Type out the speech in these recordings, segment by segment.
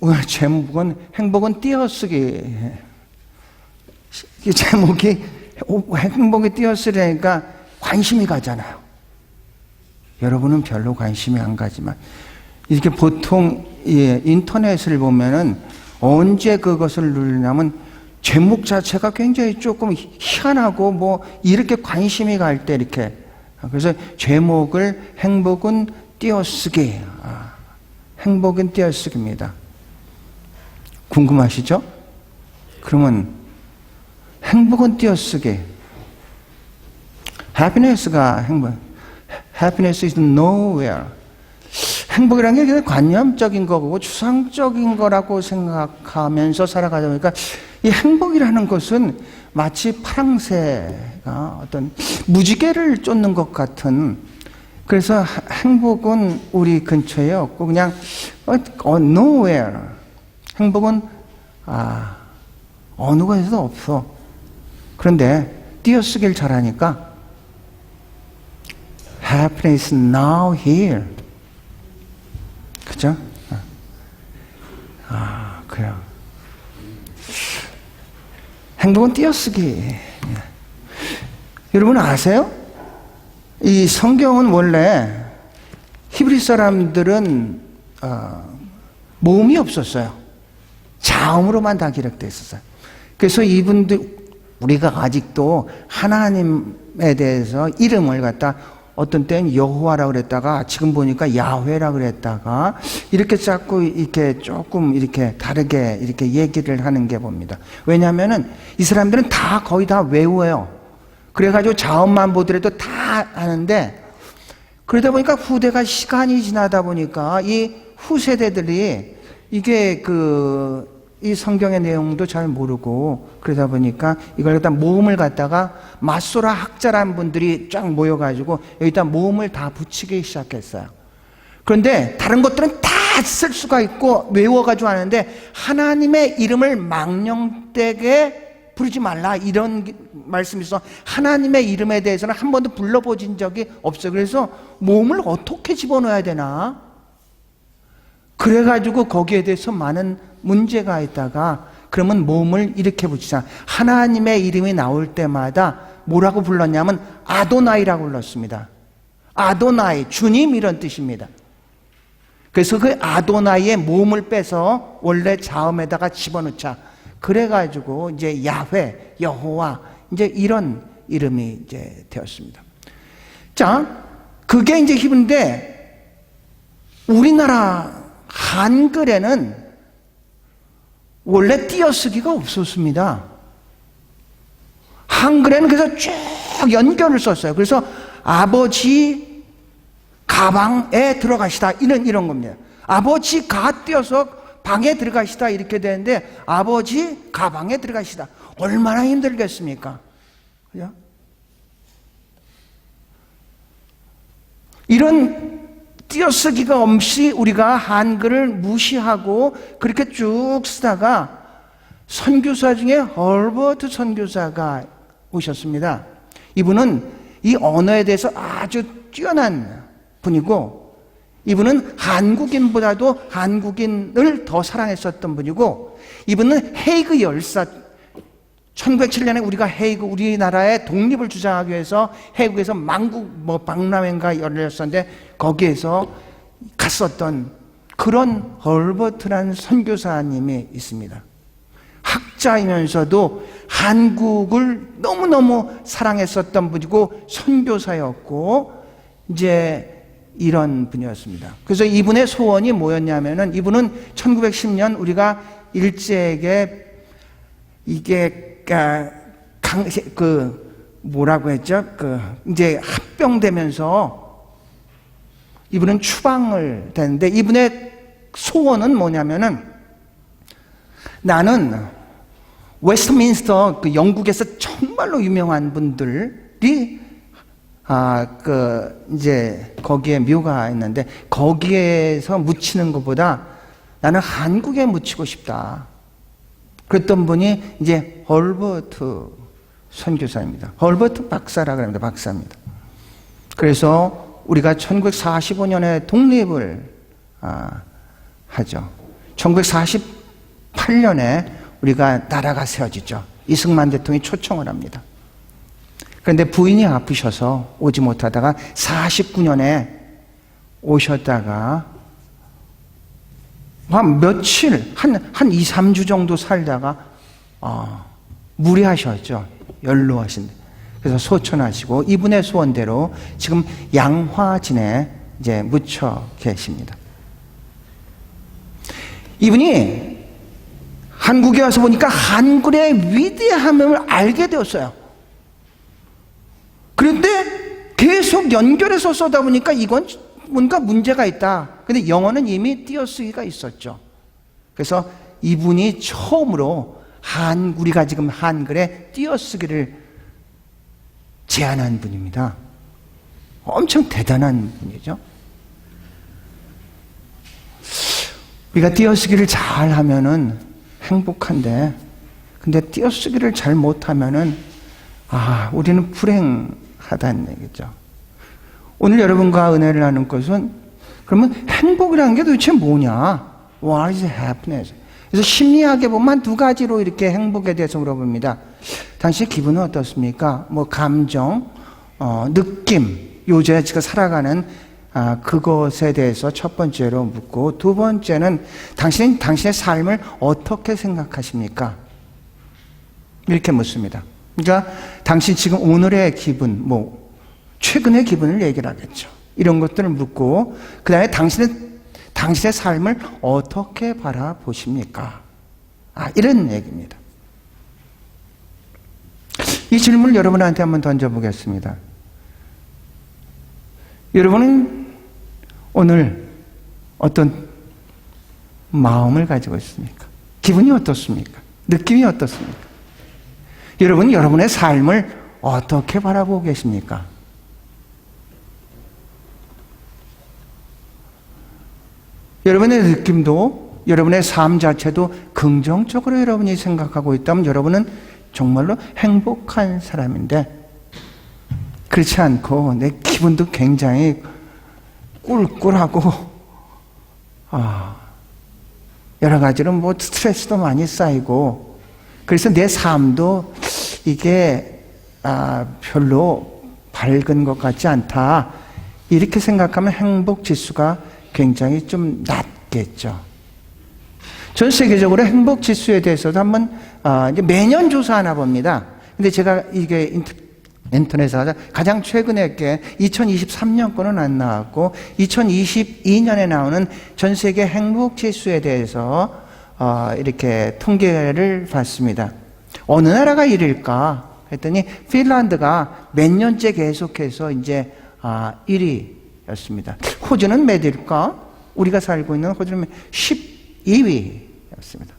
오늘 제목은 행복은 띄어쓰기. 이 제목이 행복이 띄어쓰기니까 관심이 가잖아요. 여러분은 별로 관심이 안 가지만 이렇게 보통 인터넷을 보면은 언제 그것을 누르냐면 제목 자체가 굉장히 조금 희한하고 뭐 이렇게 관심이 갈 때 이렇게, 그래서 제목을 행복은 띄어쓰기, 행복은 띄어쓰기입니다. 궁금하시죠? 그러면 행복은 띄어쓰기, happiness가 happiness is nowhere. 행복이라는 게 관념적인 거고 추상적인 거라고 생각하면서 살아가다 보니까 이 행복이라는 것은 마치 파랑새가 어떤 무지개를 쫓는 것 같은, 그래서 행복은 우리 근처에 없고 그냥 nowhere. 행복은 어느 곳에도 없어. 그런데 띄어쓰기를 잘하니까 happiness now here. 그죠? 그래요. 행복은 띄어쓰기. 여러분 아세요? 이 성경은 원래 히브리 사람들은 모음이 없었어요. 자음으로만 다 기록되어 있었어요. 그래서 이분들, 우리가 아직도 하나님에 대해서 이름을 갖다 어떤 때는 여호와라고 그랬다가 지금 보니까 야훼라고 그랬다가 이렇게 자꾸 이렇게 조금 이렇게 다르게 이렇게 얘기를 하는 게 봅니다. 왜냐하면은 이 사람들은 다 거의 다 외워요. 그래가지고 자음만 보더라도 다 아는데, 그러다 보니까 후대가 시간이 지나다 보니까 이 후세대들이 이게 이 성경의 내용도 잘 모르고, 그러다 보니까 이걸 갖다 모음을 갖다가 마소라 학자라는 분들이 쫙 모여가지고 여기다 모음을 다 붙이기 시작했어요. 그런데 다른 것들은 다 쓸 수가 있고 외워가지고 하는데 하나님의 이름을 망령되게 부르지 말라, 이런 말씀이 있어. 하나님의 이름에 대해서는 한 번도 불러보진 적이 없어요. 그래서 모음을 어떻게 집어넣어야 되나, 그래가지고 거기에 대해서 많은 문제가 있다가, 그러면 모음을 이렇게 붙이자. 하나님의 이름이 나올 때마다 뭐라고 불렀냐면 아도나이라고 불렀습니다. 아도나이, 주님, 이런 뜻입니다. 그래서 그 아도나이의 모음을 빼서 원래 자음에다가 집어넣자. 그래가지고 이제 야훼, 여호와, 이제 이런 이름이 이제 되었습니다. 자, 그게 이제 히브리인데 우리나라 한글에는 원래 띄어쓰기가 없었습니다. 한글에는 그래서 쭉 연결을 썼어요. 그래서 아버지 가방에 들어가시다, 이런 겁니다. 아버지 가 띄어서 방에 들어가시다 이렇게 되는데 아버지 가방에 들어가시다. 얼마나 힘들겠습니까? 그죠? 이런 띄어쓰기가 없이 우리가 한글을 무시하고 그렇게 쭉 쓰다가 선교사 중에 헐버트 선교사가 오셨습니다. 이분은 이 언어에 대해서 아주 뛰어난 분이고, 이분은 한국인보다도 한국인을 더 사랑했었던 분이고, 이분은 헤이그 열사, 1907년에 우리가 헤이그, 우리나라의 독립을 주장하기 위해서 헤이그에서 만국 박람회가 열렸었는데 거기에서 갔었던 그런 헐버트라는 선교사님이 있습니다. 학자이면서도 한국을 너무너무 사랑했었던 분이고 선교사였고 이제 이런 분이었습니다. 그래서 이분의 소원이 뭐였냐면은, 이분은 1910년 우리가 일제에게 이게 뭐라고 했죠? 이제 합병되면서 이분은 추방을 됐는데, 이분의 소원은 뭐냐면은, 나는 웨스트민스터, 영국에서 정말로 유명한 분들이 이제 거기에 묘가 있는데 거기에서 묻히는 것보다 나는 한국에 묻히고 싶다. 그랬던 분이 이제 헐버트 선교사입니다. 헐버트 박사라고 합니다. 박사입니다. 그래서 우리가 1945년에 독립을 하죠. 1948년에 우리가 나라가 세워지죠. 이승만 대통령이 초청을 합니다. 그런데 부인이 아프셔서 오지 못하다가 49년에 오셨다가 한 며칠, 한 2, 3주 정도 살다가 무리하셨죠. 연로하신. 그래서 소천하시고 이분의 소원대로 지금 양화진에 이제 묻혀 계십니다. 이분이 한국에 와서 보니까 한글의 위대함을 알게 되었어요. 그런데 계속 연결해서 써다 보니까 이건 뭔가 문제가 있다. 근데 영어는 이미 띄어쓰기가 있었죠. 그래서 이분이 처음으로 우리가 지금 한글에 띄어쓰기를 제안한 분입니다. 엄청 대단한 분이죠. 우리가 띄어쓰기를 잘 하면은 행복한데, 근데 띄어쓰기를 잘 못하면은, 우리는 불행하다는 얘기죠. 오늘 여러분과 은혜를 나눈 것은, 그러면 행복이라는 게 도대체 뭐냐? What is happiness? 그래서 심리학에 보면 두 가지로 이렇게 행복에 대해서 물어봅니다. 당신의 기분은 어떻습니까? 감정, 느낌, 요새 지금 살아가는 그것에 대해서 첫 번째로 묻고, 두 번째는 당신의 삶을 어떻게 생각하십니까? 이렇게 묻습니다. 그러니까 당신 지금 오늘의 기분, 최근의 기분을 얘기를 하겠죠. 이런 것들을 묻고, 그 다음에 당신의 삶을 어떻게 바라보십니까? 이런 얘기입니다. 이 질문을 여러분한테 한번 던져보겠습니다. 여러분은 오늘 어떤 마음을 가지고 있습니까? 기분이 어떻습니까? 느낌이 어떻습니까? 여러분은 여러분의 삶을 어떻게 바라보고 계십니까? 여러분의 느낌도, 여러분의 삶 자체도 긍정적으로 여러분이 생각하고 있다면 여러분은 정말로 행복한 사람인데, 그렇지 않고 내 기분도 굉장히 꿀꿀하고 여러 가지로 스트레스도 많이 쌓이고, 그래서 내 삶도 이게 별로 밝은 것 같지 않다, 이렇게 생각하면 행복 지수가 굉장히 좀 낮겠죠. 전 세계적으로 행복 지수에 대해서도 한번 이제 매년 조사하나 봅니다. 근데 제가 이게 인터넷에서 가장 최근에 게 2023년 거는 안 나왔고 2022년에 나오는 전 세계 행복 지수에 대해서 이렇게 통계를 봤습니다. 어느 나라가 1위일까 했더니 핀란드가 몇 년째 계속해서 이제 1위였습니다. 호주는 몇일까? 우리가 살고 있는 호주는 12위였습니다.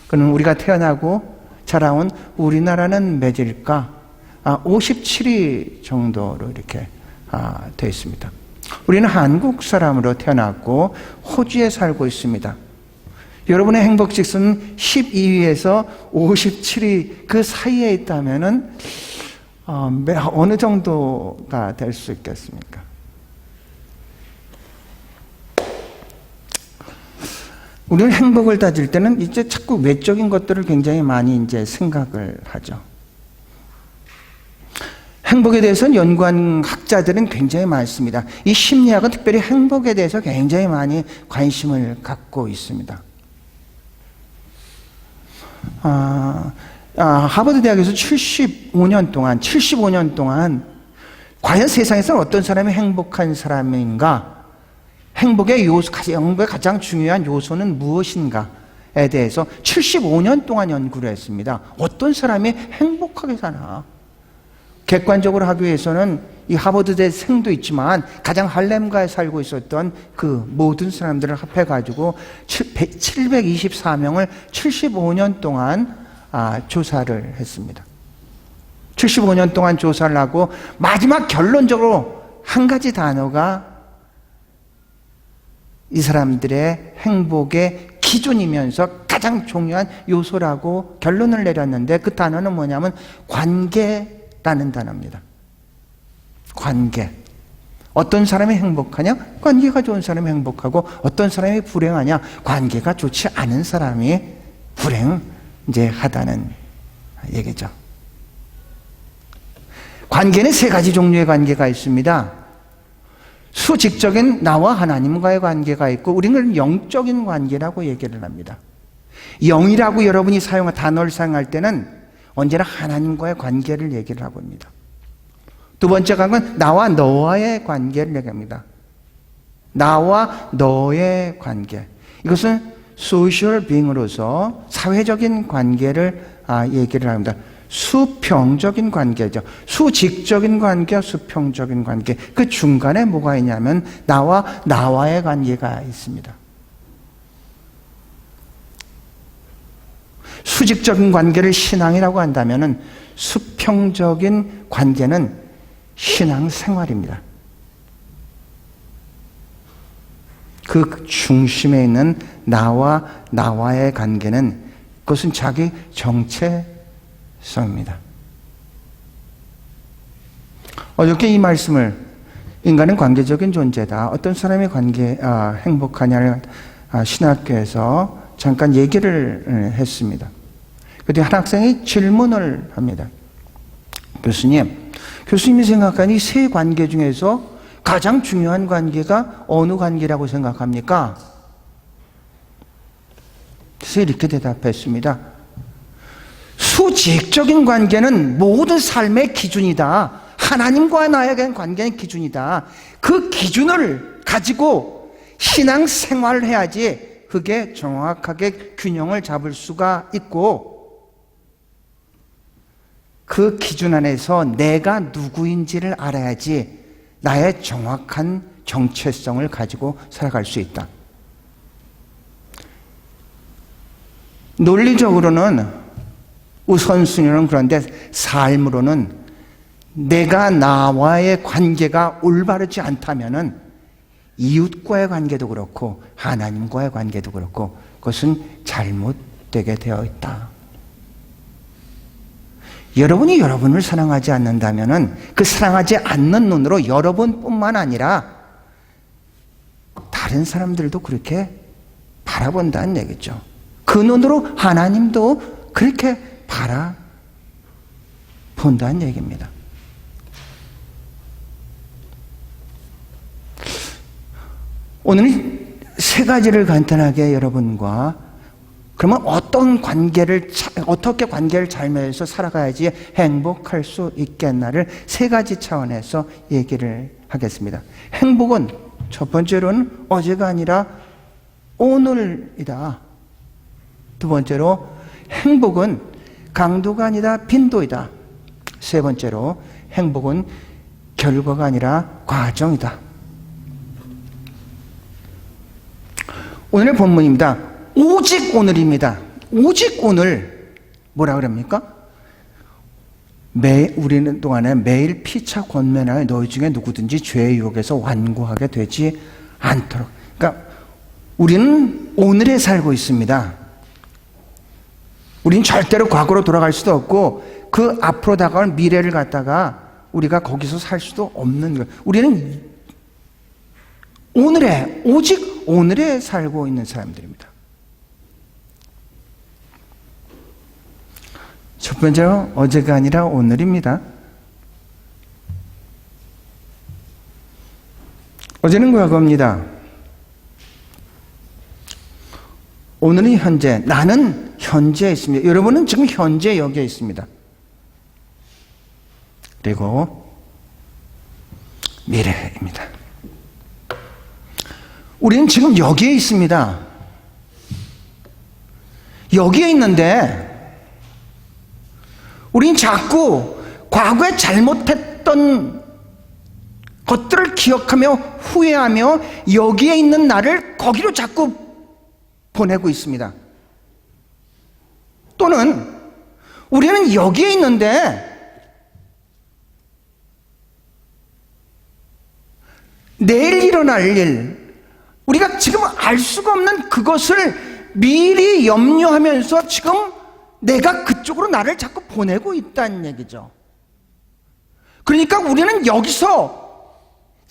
그럼 우리가 태어나고 자라온 우리나라는 몇일까? 57위 정도로 이렇게 되어 있습니다. 우리는 한국 사람으로 태어났고 호주에 살고 있습니다. 여러분의 행복 지수는 12위에서 57위 그 사이에 있다면은 어느 정도가 될 수 있겠습니까? 우리는 행복을 따질 때는 이제 자꾸 외적인 것들을 굉장히 많이 이제 생각을 하죠. 행복에 대해서는 연구한 학자들은 굉장히 많습니다. 이 심리학은 특별히 행복에 대해서 굉장히 많이 관심을 갖고 있습니다. 하버드 대학에서 75년 동안 과연 세상에서 어떤 사람이 행복한 사람인가? 행복의 가장 중요한 요소는 무엇인가에 대해서 75년 동안 연구를 했습니다. 어떤 사람이 행복하게 사나? 객관적으로 하기 위해서는 이 하버드대생도 있지만 가장 할렘가에 살고 있었던 그 모든 사람들을 합해가지고 724명을 75년 동안 조사를 했습니다. 75년 동안 조사를 하고 마지막 결론적으로 한 가지 단어가 이 사람들의 행복의 기준이면서 가장 중요한 요소라고 결론을 내렸는데, 그 단어는 뭐냐면 관계라는 단어입니다. 관계. 어떤 사람이 행복하냐? 관계가 좋은 사람이 행복하고, 어떤 사람이 불행하냐? 관계가 좋지 않은 사람이 불행하다는 얘기죠. 관계는 세 가지 종류의 관계가 있습니다. 수직적인 나와 하나님과의 관계가 있고, 우리는 영적인 관계라고 얘기를 합니다. 영이라고 여러분이 단어를 사용할 때는 언제나 하나님과의 관계를 얘기를 하고 있습니다. 두 번째 관계는 나와 너와의 관계를 얘기합니다. 나와 너의 관계. 이것은 소셜 빙으로서 사회적인 관계를 얘기를 합니다. 수평적인 관계죠. 수직적인 관계, 수평적인 관계. 그 중간에 뭐가 있냐면 나와의 관계가 있습니다. 수직적인 관계를 신앙이라고 한다면 수평적인 관계는 신앙생활입니다. 그 중심에 있는 나와의 관계는 그것은 자기 정체성입니다. 어저께 이 말씀을 인간은 관계적인 존재다. 어떤 사람의 행복하냐를 신학교에서 잠깐 얘기를 했습니다. 그때 한 학생이 질문을 합니다. 교수님이 생각하는 이 세 관계 중에서 가장 중요한 관계가 어느 관계라고 생각합니까? 그래서 이렇게 대답했습니다. 수직적인 관계는 모든 삶의 기준이다. 하나님과 나에 대한 관계는 기준이다. 그 기준을 가지고 신앙생활을 해야지 그게 정확하게 균형을 잡을 수가 있고, 그 기준 안에서 내가 누구인지를 알아야지 나의 정확한 정체성을 가지고 살아갈 수 있다. 논리적으로는 우선순위는 그런데 삶으로는 내가 나와의 관계가 올바르지 않다면은 이웃과의 관계도 그렇고 하나님과의 관계도 그렇고 그것은 잘못되게 되어 있다. 여러분이 여러분을 사랑하지 않는다면은 그 사랑하지 않는 눈으로 여러분뿐만 아니라 다른 사람들도 그렇게 바라본다는 얘기죠. 그 눈으로 하나님도 그렇게 바라본다는 얘기입니다. 오늘 세 가지를 간단하게 여러분과, 그러면 어떻게 관계를 잘 맺어서 살아가야지 행복할 수 있겠나를 세 가지 차원에서 얘기를 하겠습니다. 행복은 첫 번째로는 어제가 아니라 오늘이다. 두 번째로 행복은 강도가 아니라 빈도이다. 세 번째로 행복은 결과가 아니라 과정이다. 오늘의 본문입니다. 오직 오늘입니다. 오직 오늘. 뭐라 그럽니까? 우리는 동안에 매일 피차 권면하여 너희 중에 누구든지 죄의 유혹에서 완고하게 되지 않도록. 그러니까 우리는 오늘에 살고 있습니다. 우리는 절대로 과거로 돌아갈 수도 없고 그 앞으로 다가올 미래를 갖다가 우리가 거기서 살 수도 없는 거예요. 우리는 오직 오늘에 살고 있는 사람들입니다. 첫 번째로 어제가 아니라 오늘입니다. 어제는 과거입니다. 오늘은 현재. 나는 현재에 있습니다. 여러분은 지금 현재 여기에 있습니다. 그리고 미래입니다. 우리는 지금 여기에 있습니다. 여기에 있는데 우린 자꾸 과거에 잘못했던 것들을 기억하며 후회하며 여기에 있는 나를 거기로 자꾸 보내고 있습니다. 또는 우리는 여기에 있는데 내일 일어날 일, 우리가 지금 알 수가 없는 그것을 미리 염려하면서 지금 내가 그쪽으로 나를 자꾸 보내고 있다는 얘기죠. 그러니까 우리는 여기서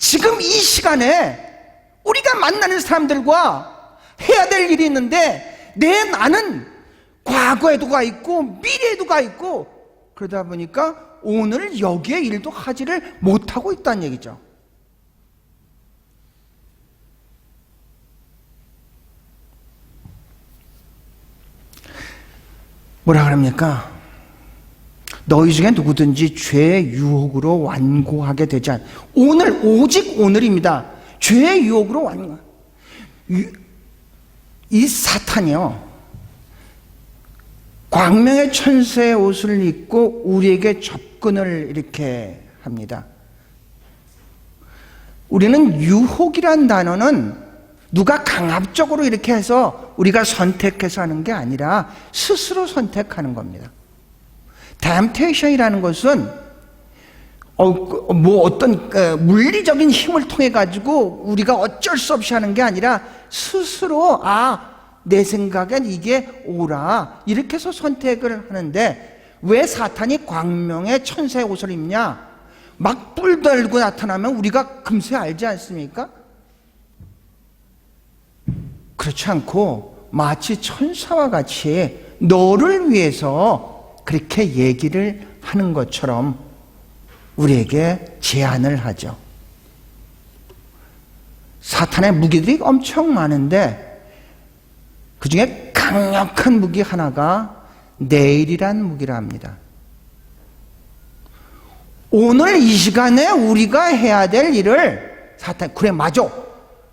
지금 이 시간에 우리가 만나는 사람들과 해야 될 일이 있는데 내 나는 과거에도 가 있고 미래에도 가 있고 그러다 보니까 오늘 여기에 일도 하지를 못하고 있다는 얘기죠. 뭐라 그럽니까? 너희 중에 누구든지 죄의 유혹으로 완고하게 되지 않. 오늘 오직 오늘입니다. 죄의 유혹으로 완고. 이 사탄이요, 광명의 천사의 옷을 입고 우리에게 접근을 이렇게 합니다. 우리는 유혹이란 단어는 누가 강압적으로 이렇게 해서 우리가 선택해서 하는 게 아니라 스스로 선택하는 겁니다. temptation이라는 것은 어떤 물리적인 힘을 통해 가지고 우리가 어쩔 수 없이 하는 게 아니라 스스로 내 생각엔 이게 옳아 이렇게 해서 선택을 하는데, 왜 사탄이 광명의 천사의 옷을 입냐? 막 뿔 들고 나타나면 우리가 금세 알지 않습니까? 그렇지 않고 마치 천사와 같이 너를 위해서 그렇게 얘기를 하는 것처럼 우리에게 제안을 하죠. 사탄의 무기들이 엄청 많은데 그 중에 강력한 무기 하나가 내일이란 무기라 합니다. 오늘 이 시간에 우리가 해야 될 일을 사탄, 그래 맞아,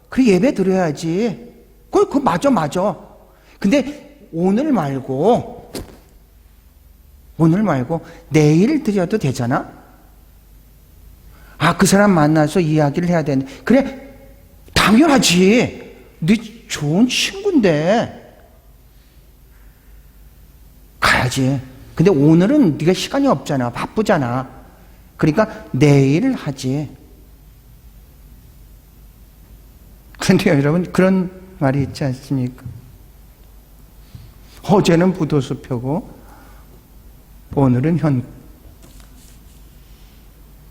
그래 예배 드려야지, 그거 맞아. 근데 오늘 말고 내일 드려도 되잖아? 그 사람 만나서 이야기를 해야 되는데, 그래 당연하지, 네 좋은 친구인데 가야지. 근데 오늘은 네가 시간이 없잖아, 바쁘잖아. 그러니까 내일 하지. 그런데 여러분, 그런 말이 있지 않습니까? 어제는 부도수표고 오늘은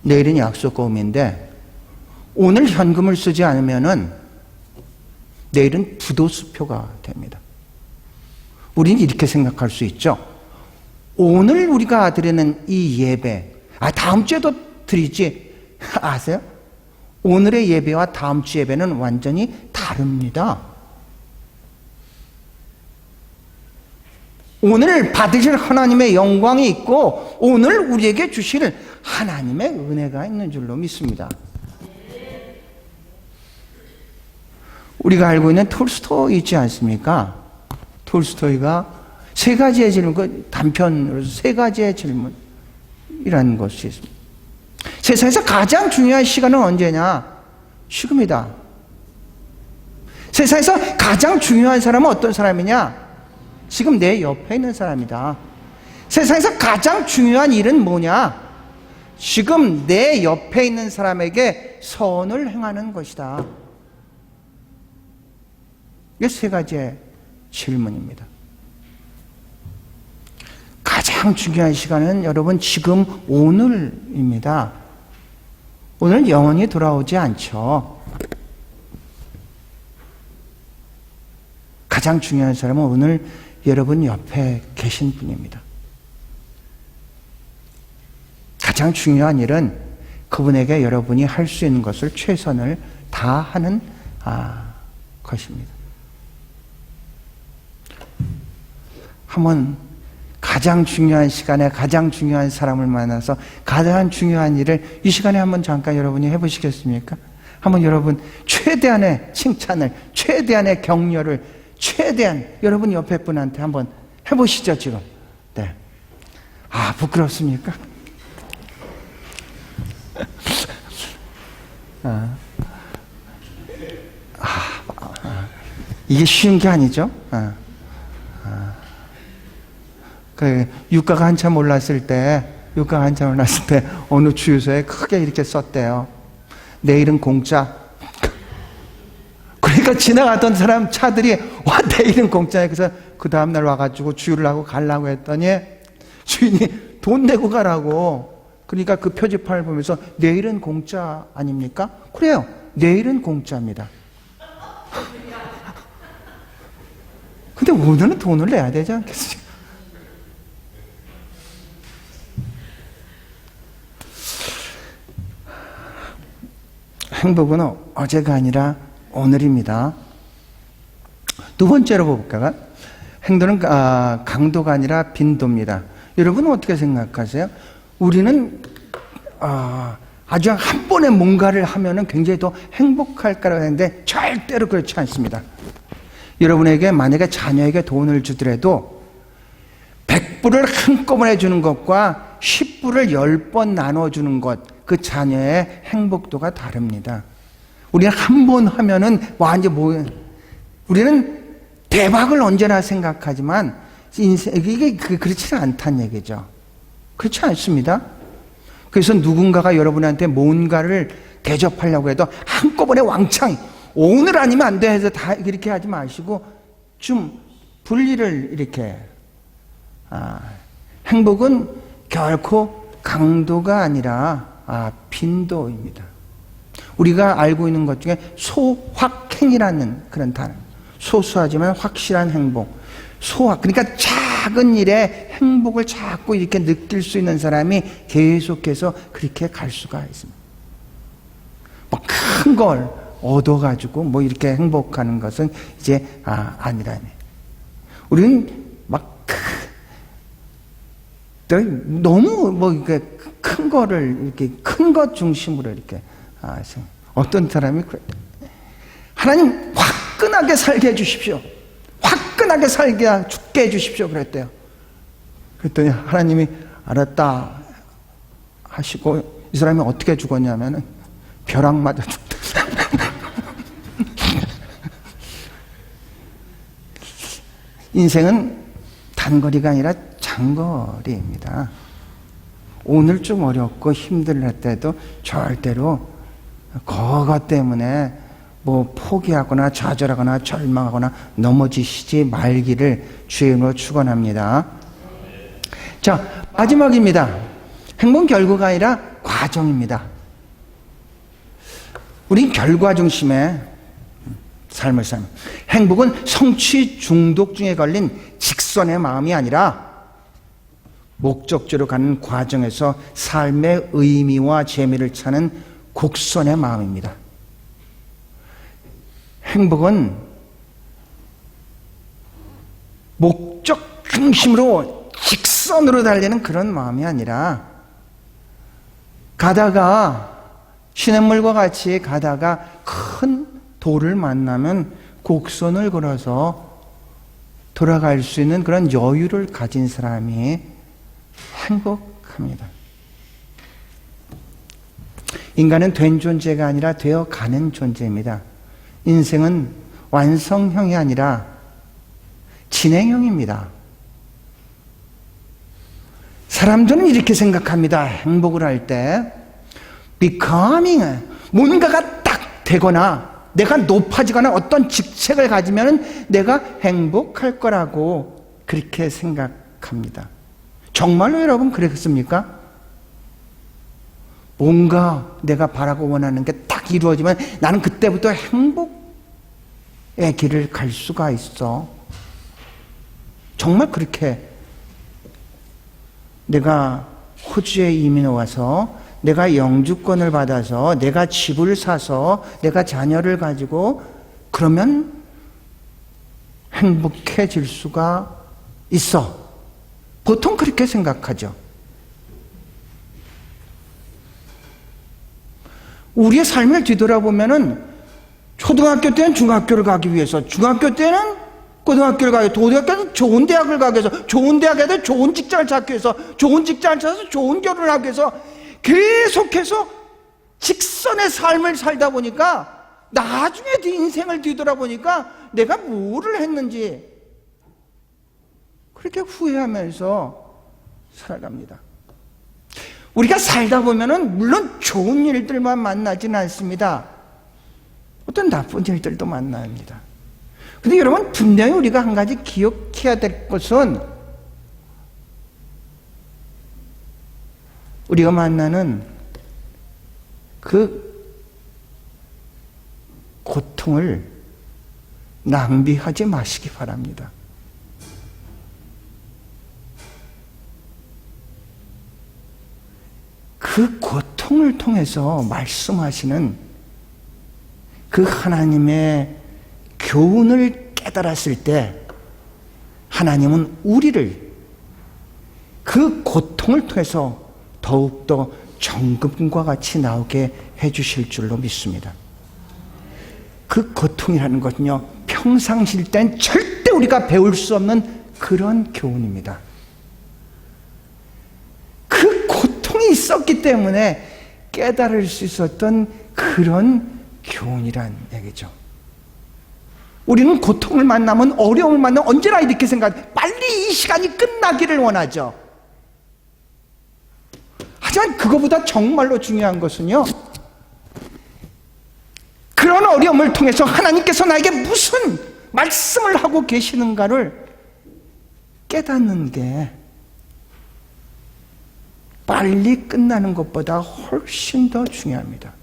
내일은 약속금인데 오늘 현금을 쓰지 않으면은 내일은 부도수표가 됩니다. 우리는 이렇게 생각할 수 있죠. 오늘 우리가 드리는 이 예배, 다음 주에도 드리지. 아세요? 오늘의 예배와 다음 주 예배는 완전히 다릅니다. 오늘 받으실 하나님의 영광이 있고 오늘 우리에게 주실 하나님의 은혜가 있는 줄로 믿습니다. 우리가 알고 있는 톨스토이 있지 않습니까? 톨스토이가 세 가지의 질문, 단편으로서 세 가지의 질문이라는 것이 있습니다. 세상에서 가장 중요한 시간은 언제냐? 지금이다. 세상에서 가장 중요한 사람은 어떤 사람이냐? 지금 내 옆에 있는 사람이다. 세상에서 가장 중요한 일은 뭐냐? 지금 내 옆에 있는 사람에게 선을 행하는 것이다. 이게 세 가지의 질문입니다. 가장 중요한 시간은 여러분 지금 오늘입니다. 오늘은 영원히 돌아오지 않죠. 가장 중요한 사람은 오늘 여러분 옆에 계신 분입니다. 가장 중요한 일은 그분에게 여러분이 할 수 있는 것을 최선을 다하는 것입니다. 한번 가장 중요한 시간에 가장 중요한 사람을 만나서 가장 중요한 일을 이 시간에 한번 잠깐 여러분이 해보시겠습니까? 한번 여러분 최대한의 칭찬을, 최대한의 격려를, 최대한 여러분 옆에 분한테 한번 해보시죠 지금. 네. 부끄럽습니까? 이게 쉬운 게 아니죠. 유가가 한참 올랐을 때 어느 주유소에 크게 이렇게 썼대요. 내일은 공짜. 그러니까 지나가던 사람 차들이 내일은 공짜야. 그래서 그 다음날 와가지고 주유를 하고 가려고 했더니 주인이 돈 내고 가라고 그러니까 그 표지판을 보면서 내일은 공짜 아닙니까? 그래요. 내일은 공짜입니다. 근데 오늘은 돈을 내야 되지 않겠어요? 행복은 어제가 아니라 오늘입니다. 두 번째로 볼까요? 행동은 강도가 아니라 빈도입니다. 여러분은 어떻게 생각하세요? 우리는 아주 한 번에 뭔가를 하면은 굉장히 더 행복할까라고 하는데 절대로 그렇지 않습니다. 여러분에게 만약에 자녀에게 돈을 주더라도 100불을 한꺼번에 주는 것과 10불을 10번 나눠주는 것, 그 자녀의 행복도가 다릅니다. 우리는 한 번 하면은 완전 우리는 대박을 언제나 생각하지만 이게 그렇지는 않다는 얘기죠. 그렇지 않습니다. 그래서 누군가가 여러분한테 뭔가를 대접하려고 해도 한꺼번에 왕창 오늘 아니면 안 돼 해서 다 이렇게 하지 마시고 좀 분리를 이렇게 행복은 결코 강도가 아니라 빈도입니다. 우리가 알고 있는 것 중에 소확행이라는 그런 단어, 소소하지만 확실한 행복, 그러니까 작은 일에 행복을 자꾸 이렇게 느낄 수 있는 사람이 계속해서 그렇게 갈 수가 있습니다. 뭐 큰 걸 얻어가지고 뭐 이렇게 행복하는 것은 이제 아니라네. 우리는 막 너무 뭐 이렇게 큰 거를 이렇게 큰 것 중심으로 이렇게 어떤 사람이 그래. 하나님 화끈하게 살게 해주십시오. 화끈하게 죽게 해주십시오. 그랬대요. 그랬더니 하나님이 알았다 하시고 이 사람이 어떻게 죽었냐면은 벼락 맞아 죽다. 인생은 단거리가 아니라 장거리입니다. 오늘 좀 어렵고 힘들 때도 절대로 그것 때문에 뭐 포기하거나 좌절하거나 절망하거나 넘어지시지 말기를 주의 이름으로 축원합니다. 자, 마지막입니다. 행복은 결과가 아니라 과정입니다. 우린 결과 중심의 삶을 살면, 행복은 성취 중독증에 걸린 직선의 마음이 아니라 목적지로 가는 과정에서 삶의 의미와 재미를 찾는 곡선의 마음입니다. 행복은 목적 중심으로 직선으로 달리는 그런 마음이 아니라 시냇물과 같이 가다가 큰 돌을 만나면 곡선을 걸어서 돌아갈 수 있는 그런 여유를 가진 사람이 행복합니다. 인간은 된 존재가 아니라 되어가는 존재입니다. 인생은 완성형이 아니라 진행형입니다. 사람들은 이렇게 생각합니다. 행복을 할 때 becoming, 뭔가가 딱 되거나 내가 높아지거나 어떤 직책을 가지면 내가 행복할 거라고 그렇게 생각합니다. 정말로 여러분 그랬습니까? 뭔가 내가 바라고 원하는 게 딱 이루어지면 나는 그때부터 행복의 길을 갈 수가 있어. 정말 그렇게 내가 호주에 이민해 와서 내가 영주권을 받아서 내가 집을 사서 내가 자녀를 가지고 그러면 행복해질 수가 있어. 보통 그렇게 생각하죠. 우리의 삶을 뒤돌아보면은 초등학교 때는 중학교를 가기 위해서, 중학교 때는 고등학교를 가기 위해서, 고등학교는 좋은 대학을 가기 위해서, 좋은 대학에 좋은 직장을 찾기 위해서, 좋은 직장을 찾아서 좋은 결혼을 하기 위해서 계속해서 직선의 삶을 살다 보니까 나중에 인생을 뒤돌아보니까 내가 뭐를 했는지 그렇게 후회하면서 살아갑니다. 우리가 살다 보면은 물론 좋은 일들만 만나지는 않습니다. 어떤 나쁜 일들도 만납니다. 근데 여러분 분명히 우리가 한 가지 기억해야 될 것은 우리가 만나는 그 고통을 낭비하지 마시기 바랍니다. 그 고통을 통해서 말씀하시는 그 하나님의 교훈을 깨달았을 때 하나님은 우리를 그 고통을 통해서 더욱더 정금과 같이 나오게 해주실 줄로 믿습니다. 그 고통이라는 것은요, 평상시일 땐 절대 우리가 배울 수 없는 그런 교훈입니다. 그 고통이 있었기 때문에 깨달을 수 있었던 그런 교훈이란 얘기죠. 우리는 고통을 만나면, 어려움을 만나면 언제나 이렇게 생각해요. 빨리 이 시간이 끝나기를 원하죠. 하지만 그거보다 정말로 중요한 것은요, 그런 어려움을 통해서 하나님께서 나에게 무슨 말씀을 하고 계시는가를 깨닫는 게 빨리 끝나는 것보다 훨씬 더 중요합니다.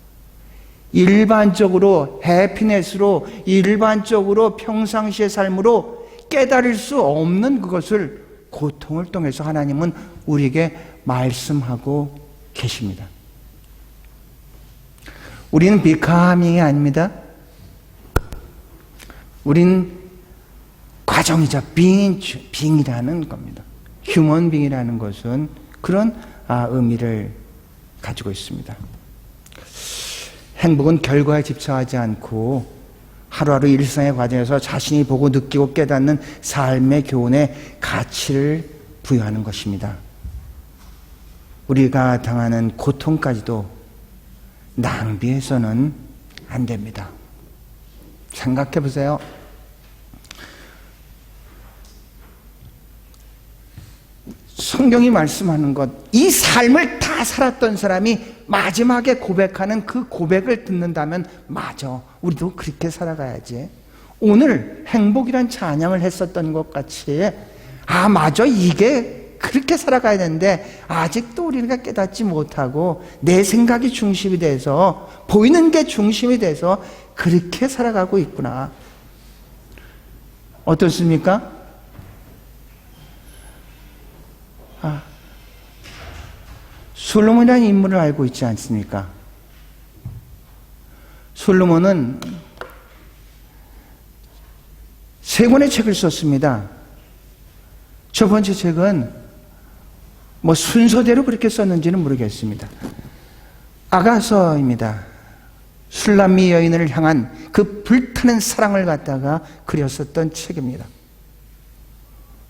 일반적으로 해피넷으로, 일반적으로 평상시의 삶으로 깨달을 수 없는 그것을 고통을 통해서 하나님은 우리에게 말씀하고 계십니다. 우리는 비카밍이 아닙니다. 우린 과정이자 빙이라는 겁니다. 휴먼 빙이라는 것은 그런 의미를 가지고 있습니다. 행복은 결과에 집착하지 않고 하루하루 일상의 과정에서 자신이 보고 느끼고 깨닫는 삶의 교훈에 가치를 부여하는 것입니다. 우리가 당하는 고통까지도 낭비해서는 안 됩니다. 생각해 보세요. 성경이 말씀하는 것, 이 삶을 다 살았던 사람이 마지막에 고백하는 그 고백을 듣는다면, 맞아, 우리도 그렇게 살아가야지. 오늘 행복이란 찬양을 했었던 것 같이, 맞아, 이게 그렇게 살아가야 되는데 아직도 우리가 깨닫지 못하고 내 생각이 중심이 돼서, 보이는 게 중심이 돼서 그렇게 살아가고 있구나. 어떻습니까? 솔로몬이라는 인물을 알고 있지 않습니까? 솔로몬은 3권의 책을 썼습니다. 첫 번째 책은 순서대로 그렇게 썼는지는 모르겠습니다. 아가서입니다. 술람미 여인을 향한 그 불타는 사랑을 갖다가 그렸었던 책입니다.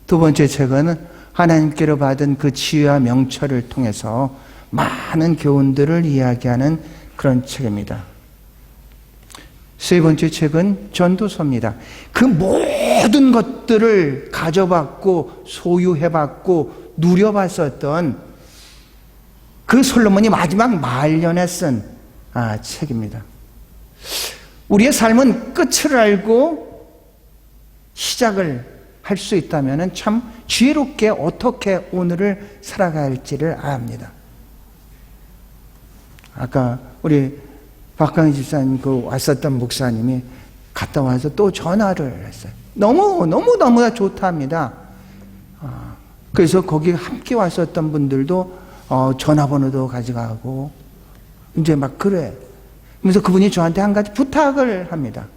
두 번째 책은 하나님께로 받은 그 지혜와 명철을 통해서 많은 교훈들을 이야기하는 그런 책입니다. 세 번째 책은 전도서입니다. 그 모든 것들을 가져봤고 소유해봤고 누려봤었던 그 솔로몬이 마지막 말년에 쓴 책입니다. 우리의 삶은 끝을 알고 시작을 할 수 있다면 참 지혜롭게 어떻게 오늘을 살아가야 할지를 압니다. 아까 우리 박강희 집사님 왔었던 목사님이 갔다 와서 또 전화를 했어요. 너무나 좋답니다. 그래서 거기 함께 왔었던 분들도 전화번호도 가져가고 이제 막 그래. 그래서 그분이 저한테 한 가지 부탁을 합니다.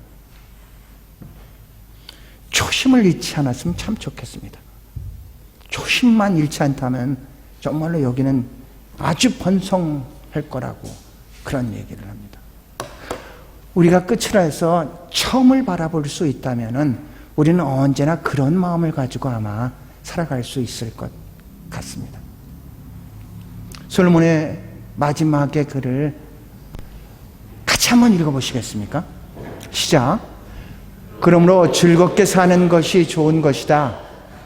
초심을 잃지 않았으면 참 좋겠습니다. 초심만 잃지 않다면 정말로 여기는 아주 번성할 거라고 그런 얘기를 합니다. 우리가 끝을 해서 처음을 바라볼 수 있다면 우리는 언제나 그런 마음을 가지고 아마 살아갈 수 있을 것 같습니다. 솔로몬의 마지막의 글을 같이 한번 읽어보시겠습니까? 시작. 그러므로 즐겁게 사는 것이 좋은 것이다.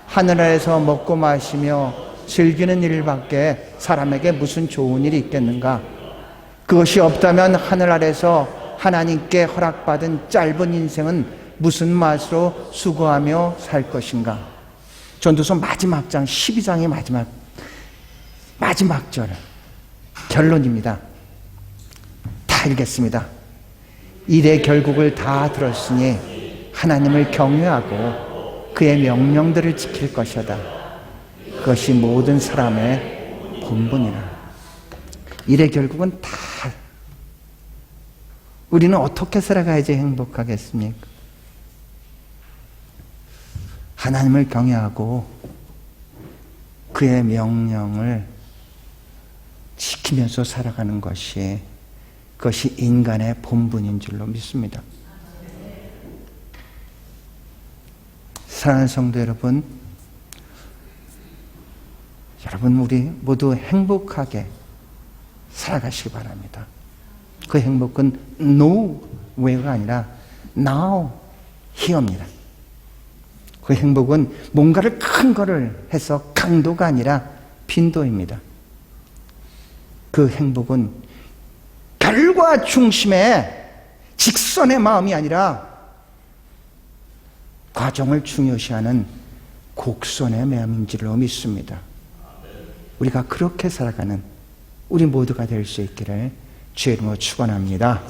하늘 아래서 먹고 마시며 즐기는 일밖에 사람에게 무슨 좋은 일이 있겠는가? 그것이 없다면 하늘 아래서 하나님께 허락받은 짧은 인생은 무슨 맛으로 수고하며 살 것인가? 전도서 마지막 장 12장의 마지막 절. 결론입니다. 다 읽겠습니다. 일의 결국을 다 들었으니 하나님을 경외하고 그의 명령들을 지킬 것이다. 그것이 모든 사람의 본분이라. 일의 결국은 다. 우리는 어떻게 살아가야지 행복하겠습니까? 하나님을 경외하고 그의 명령을 지키면서 살아가는 것이, 그것이 인간의 본분인 줄로 믿습니다. 사랑하는 성도 여러분, 우리 모두 행복하게 살아가시기 바랍니다. 그 행복은 no way가 아니라 now here입니다. 그 행복은 뭔가를 큰 거를 해서 강도가 아니라 빈도입니다. 그 행복은 결과 중심의 직선의 마음이 아니라 과정을 중요시하는 곡선의 마음인 줄로 믿습니다. 우리가 그렇게 살아가는 우리 모두가 될 수 있기를 주의 이름으로 축원합니다.